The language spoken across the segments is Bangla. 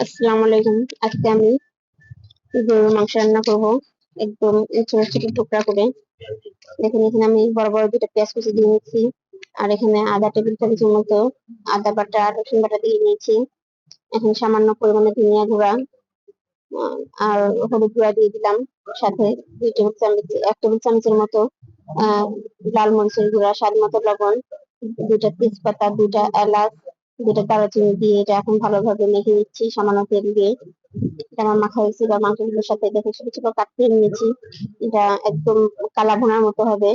আসসালামু আলাইকুম। আজকে আমি গরুর মাংস রান্না করব একদম ছোট ছোট টুকরা করে। দেখুন এখানে আমি বড় বড় দুটো পেঁয়াজ কুচি দিয়ে নিচ্ছি, আর এখানে আধা টেবিল চামচের মতো আদা বাটা রসুন বাটা দিয়ে নিয়েছি। এখন সামান্য পরিমাণে ধনিয়া গুঁড়া আহ, আর হলুদ গুঁড়া দিয়ে দিলাম, সাথে 1 টেবিল চামচের মতো আহ লাল মরিচের গুঁড়া, স্বাদ মতো লবণ, 2টা তেজপাতা, 2টা এলাচ, 2টা দারুচিনি দিয়ে এটা এখন ভালোভাবে মেখে নিচ্ছি সামান্য তেল দিয়ে। এটা আমার মাখা হয়েছে বা মাংসগুলোর সাথে দেখে ছোট ছোট কাট করে নিয়েছি। এটা একদম কালা ভুনার মতো হবে,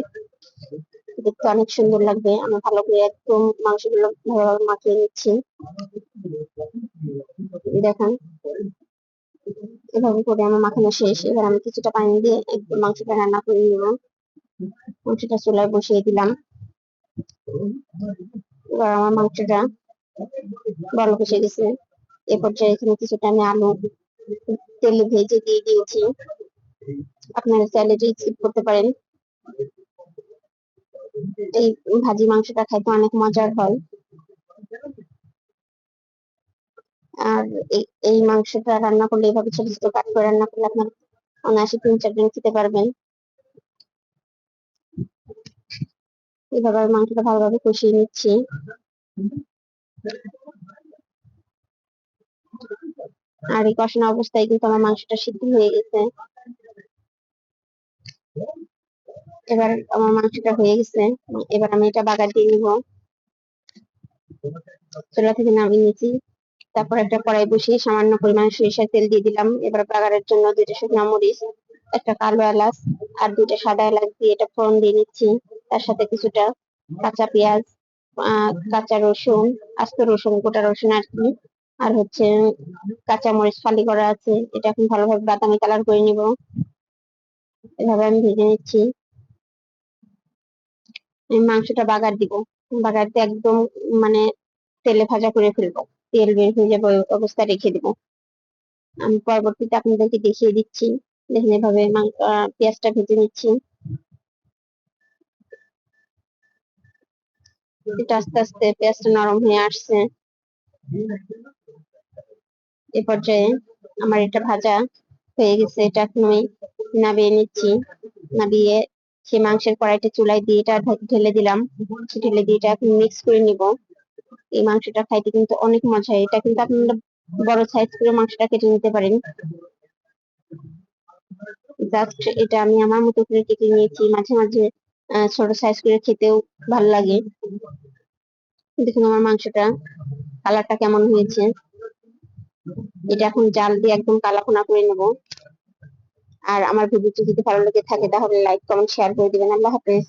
দেখতে অনেক সুন্দর লাগবে। আমি ভালো করে একদম মাংসগুলো ভালোভাবে মাখিয়ে নিচ্ছি। দেখেন এভাবে করে আমার মাখানো শেষ। এবার আমি কিছুটা পানি দিয়ে একদম মাংসটা রান্না করে নিব। মাংসটা চুলায় বসিয়ে দিলাম। এবার আমার মাংসটা ভালো বসে গেছে। এ পর্যায়ে এখানে কিছুটা আমি আলু তেলে ভেজে দিয়ে দিয়েছি। আপনারা চাইলে এটা স্কিপ করতে পারেন। এই ভাজি মাংসটা খাইতে অনেক মজার হয়। আর এই মাংসটা রান্না করলে, এভাবে ছোট ছোট কাট করে রান্না করলে আপনার অনায়াসে 3-4 জন খেতে পারবেন। এভাবে আমি মাংসটা ভালোভাবে কষিয়ে নিচ্ছি। আর এই কষানো অবস্থায় কিন্তু আমার মাংসটা সিদ্ধ হয়ে গেছে। এবার আমার মাংসটা হয়ে গেছে। এবার আমি এটা বাগার দিয়ে নিব। চুলা থেকে নামিয়ে নিয়েছি। তারপর একটা কড়াই বসিয়ে সামান্য পরিমাণে সরিষার তেল দিয়ে দিলাম। এবার বাগারের জন্য 2টা শুকনো মরিচ, একটা কালো এলাচ আর 2টা সাদা এলাচ দিয়ে এটা ফোড়ন দিয়ে নিচ্ছি। তার সাথে কিছুটা কাঁচা পেঁয়াজ, কাঁচা রসুন, আস্ত রসুন, গোটা রসুন আর কি, আর হচ্ছে কাঁচা মরিচ ফালি করা আছে। এটা এখন ভালোভাবে বাদামি কালার করে নিব। এভাবে আমি ভেজে নিচ্ছি। আমি মাংসটা বাগার দিব। বাগার দিয়ে একদম মানে তেলে ভাজা করে ফেলবো। তেল বের হয়ে যাবে ওই অবস্থা রেখে দিব। আমি পরবর্তীতে আপনাদেরকে দেখিয়ে দিচ্ছি। দেখুন এভাবে পেঁয়াজটা ভেজে নিচ্ছি। এটা আস্তে আস্তে পেঁয়াজটা নরম হয়ে আসছে। এ পর্যায়ে আমার এটা ভাজা হয়ে গেছে। এটা এখন আমি নামিয়ে নিচ্ছি। নামিয়ে সে মাংসের কড়াইটা চুলায় দিয়ে এটা ঢেলে দিলাম। ঢেলে দিয়ে এটা এখন মিক্স করে নিব। এই মাংসটা খাইতে কিন্তু অনেক মজা। এটা কিন্তু আপনারা বড় সাইজ করে মাংসটা কেটে নিতে পারেন। জাস্ট এটা আমি আমার মতো করে কেটে নিয়েছি। মাঝে মাঝে ছোট সাইজ করে খেতেও ভালো লাগে। দেখুন আমার মাংসটা কালারটা কেমন হয়েছে। এটা এখন জাল দিয়ে একদম কালা ভুনা করে নেব। আর আমার ভিডিওটি যদি ভালো লেগে থাকে তাহলে লাইক কমেন্ট শেয়ার করে দিবেন। আল্লাহ হাফেজ।